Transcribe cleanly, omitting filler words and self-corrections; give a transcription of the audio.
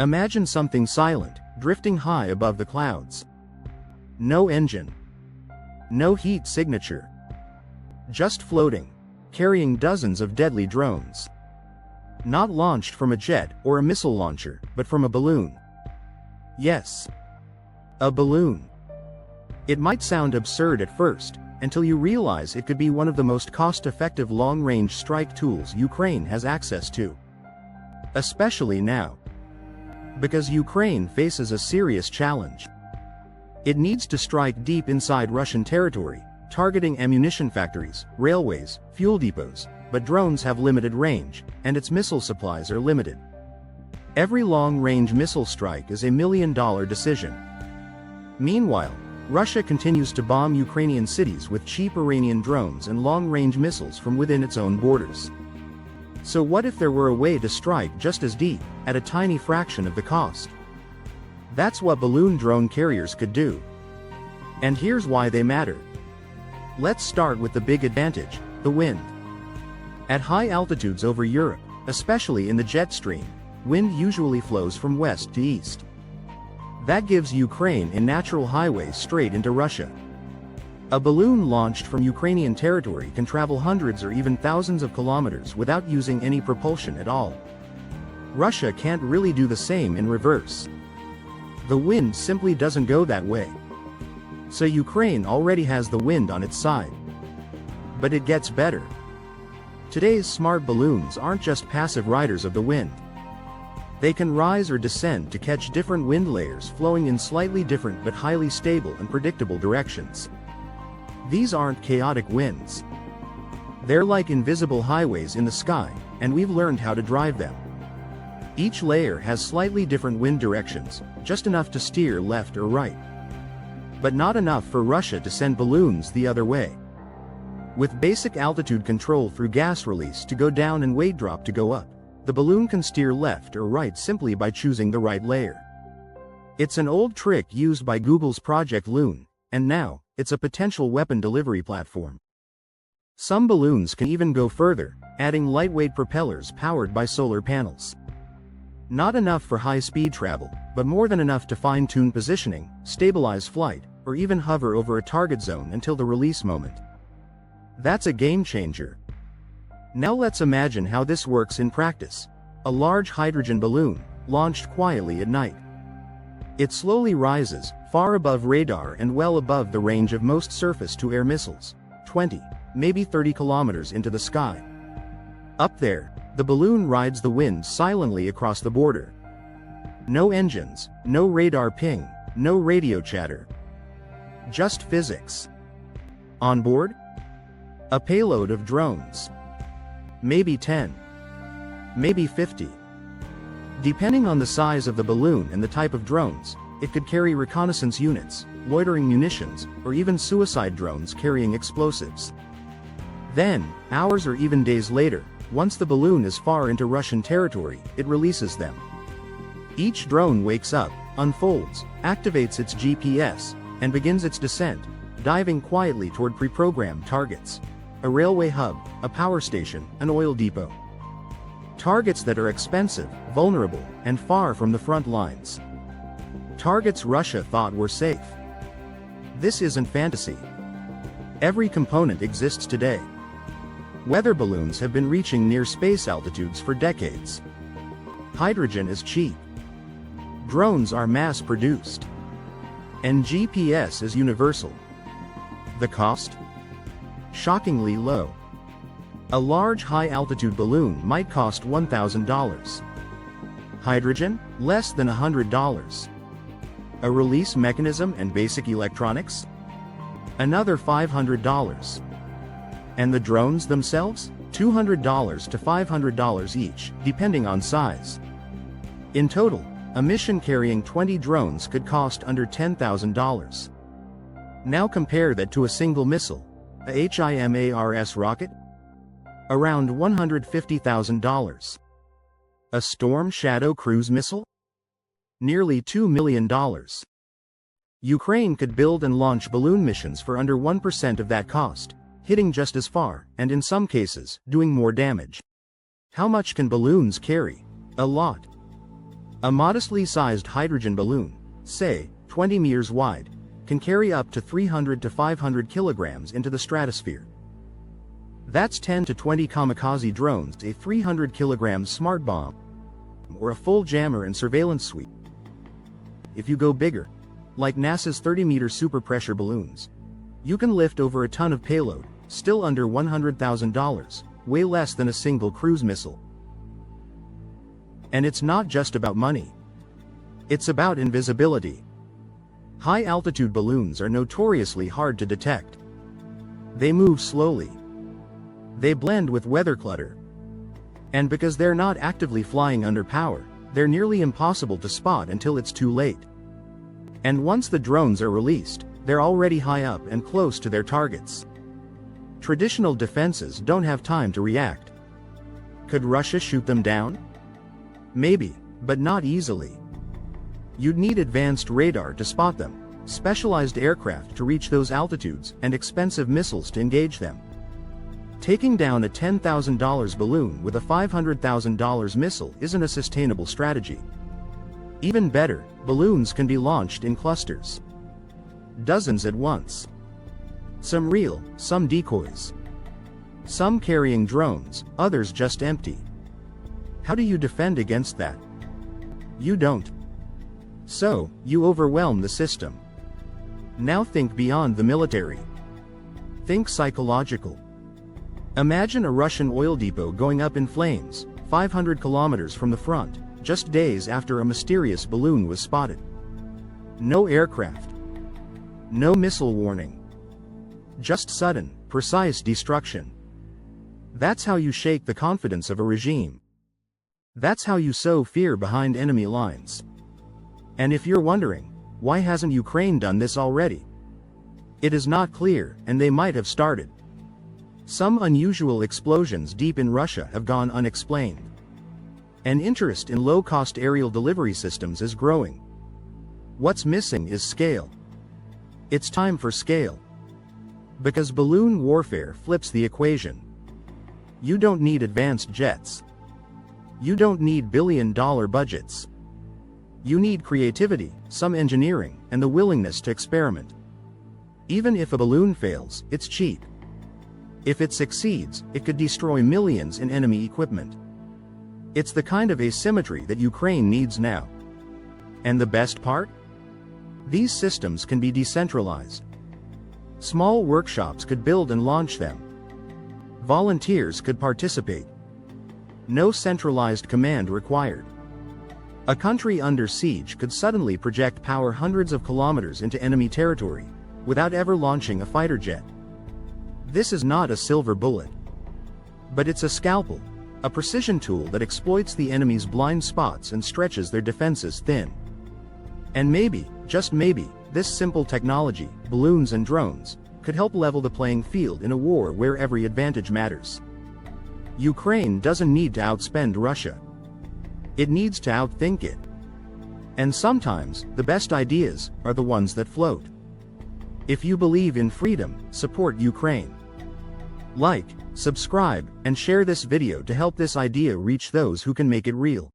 Imagine something silent, drifting high above the clouds. No engine. No heat signature. Just floating, carrying dozens of deadly drones. Not launched from a jet or a missile launcher, but from a balloon. Yes. A balloon. It might sound absurd at first, until you realize it could be one of the most cost-effective long-range strike tools Ukraine has access to. Especially now. Because Ukraine faces a serious challenge. It needs to strike deep inside Russian territory, targeting ammunition factories, railways, fuel depots, but drones have limited range, and its missile supplies are limited. Every long-range missile strike is a million-dollar decision. Meanwhile, Russia continues to bomb Ukrainian cities with cheap Iranian drones and long-range missiles from within its own borders. So what if there were a way to strike just as deep, at a tiny fraction of the cost? That's what balloon drone carriers could do. And here's why they matter. Let's start with the big advantage, the wind. At high altitudes over Europe, especially in the jet stream, wind usually flows from west to east. That gives Ukraine a natural highway straight into Russia. A balloon launched from Ukrainian territory can travel hundreds or even thousands of kilometers without using any propulsion at all. Russia can't really do the same in reverse. The wind simply doesn't go that way. So Ukraine already has the wind on its side. But it gets better. Today's smart balloons aren't just passive riders of the wind. They can rise or descend to catch different wind layers flowing in slightly different but highly stable and predictable directions. These aren't chaotic winds. They're like invisible highways in the sky, and we've learned how to drive them. Each layer has slightly different wind directions, just enough to steer left or right. But not enough for Russia to send balloons the other way. With basic altitude control through gas release to go down and weight drop to go up, the balloon can steer left or right simply by choosing the right layer. It's an old trick used by Google's Project Loon, and now, it's a potential weapon delivery platform. Some balloons can even go further, adding lightweight propellers powered by solar panels. Not enough for high-speed travel, but more than enough to fine-tune positioning, stabilize flight, or even hover over a target zone until the release moment. That's a game changer. Now let's imagine how this works in practice. A large hydrogen balloon, launched quietly at night. It slowly rises, far above radar and well above the range of most surface-to-air missiles, 20, maybe 30 kilometers into the sky. Up there, the balloon rides the wind silently across the border. No engines, no radar ping, no radio chatter. Just physics. On board? A payload of drones. Maybe 10. Maybe 50. Depending on the size of the balloon and the type of drones, it could carry reconnaissance units, loitering munitions, or even suicide drones carrying explosives. Then, hours or even days later, once the balloon is far into Russian territory, it releases them. Each drone wakes up, unfolds, activates its GPS, and begins its descent, diving quietly toward pre-programmed targets. A railway hub, a power station, an oil depot. Targets that are expensive, vulnerable, and far from the front lines. Targets Russia thought were safe. This isn't fantasy. Every component exists today. Weather balloons have been reaching near space altitudes for decades. Hydrogen is cheap. Drones are mass-produced. And GPS is universal. The cost? Shockingly low. A large high-altitude balloon might cost $1,000. Hydrogen? Less than $100. A release mechanism and basic electronics? Another $500. And the drones themselves? $200 to $500 each, depending on size. In total, a mission carrying 20 drones could cost under $10,000. Now compare that to a single missile, a HIMARS rocket? Around $150,000. A Storm Shadow cruise missile? Nearly $2 million. Ukraine could build and launch balloon missions for under 1% of that cost, hitting just as far, and in some cases, doing more damage. How much can balloons carry? A lot. A modestly sized hydrogen balloon, say, 20 meters wide, can carry up to 300 to 500 kilograms into the stratosphere. That's 10 to 20 kamikaze drones, a 300 kilogram smart bomb, or a full jammer and surveillance suite. If you go bigger, like NASA's 30-meter superpressure balloons, you can lift over a ton of payload, still under $100,000, way less than a single cruise missile. And it's not just about money. It's about invisibility. High-altitude balloons are notoriously hard to detect. They move slowly. They blend with weather clutter. And because they're not actively flying under power, they're nearly impossible to spot until it's too late. And once the drones are released, they're already high up and close to their targets. Traditional defenses don't have time to react. Could Russia shoot them down? Maybe, but not easily. You'd need advanced radar to spot them, specialized aircraft to reach those altitudes, and expensive missiles to engage them. Taking down a $10,000 balloon with a $500,000 missile isn't a sustainable strategy. Even better, balloons can be launched in clusters. Dozens at once. Some real, some decoys. Some carrying drones, others just empty. How do you defend against that? You don't. So, you overwhelm the system. Now think beyond the military. Think psychological. Imagine a Russian oil depot going up in flames, 500 kilometers from the front, just days after a mysterious balloon was spotted. No aircraft. No missile warning. Just sudden, precise destruction. That's how you shake the confidence of a regime. That's how you sow fear behind enemy lines. And if you're wondering, why hasn't Ukraine done this already? It is not clear, and they might have started. Some unusual explosions deep in Russia have gone unexplained. And interest in low-cost aerial delivery systems is growing. What's missing is scale. It's time for scale. Because balloon warfare flips the equation. You don't need advanced jets. You don't need billion-dollar budgets. You need creativity, some engineering, and the willingness to experiment. Even if a balloon fails, it's cheap. If it succeeds, it could destroy millions in enemy equipment. It's the kind of asymmetry that Ukraine needs now. And the best part? These systems can be decentralized. Small workshops could build and launch them. Volunteers could participate. No centralized command required. A country under siege could suddenly project power hundreds of kilometers into enemy territory, without ever launching a fighter jet. This is not a silver bullet. But it's a scalpel, a precision tool that exploits the enemy's blind spots and stretches their defenses thin. And maybe, just maybe, this simple technology, balloons and drones, could help level the playing field in a war where every advantage matters. Ukraine doesn't need to outspend Russia. It needs to outthink it. And sometimes, the best ideas are the ones that float. If you believe in freedom, support Ukraine. Like, subscribe, and share this video to help this idea reach those who can make it real.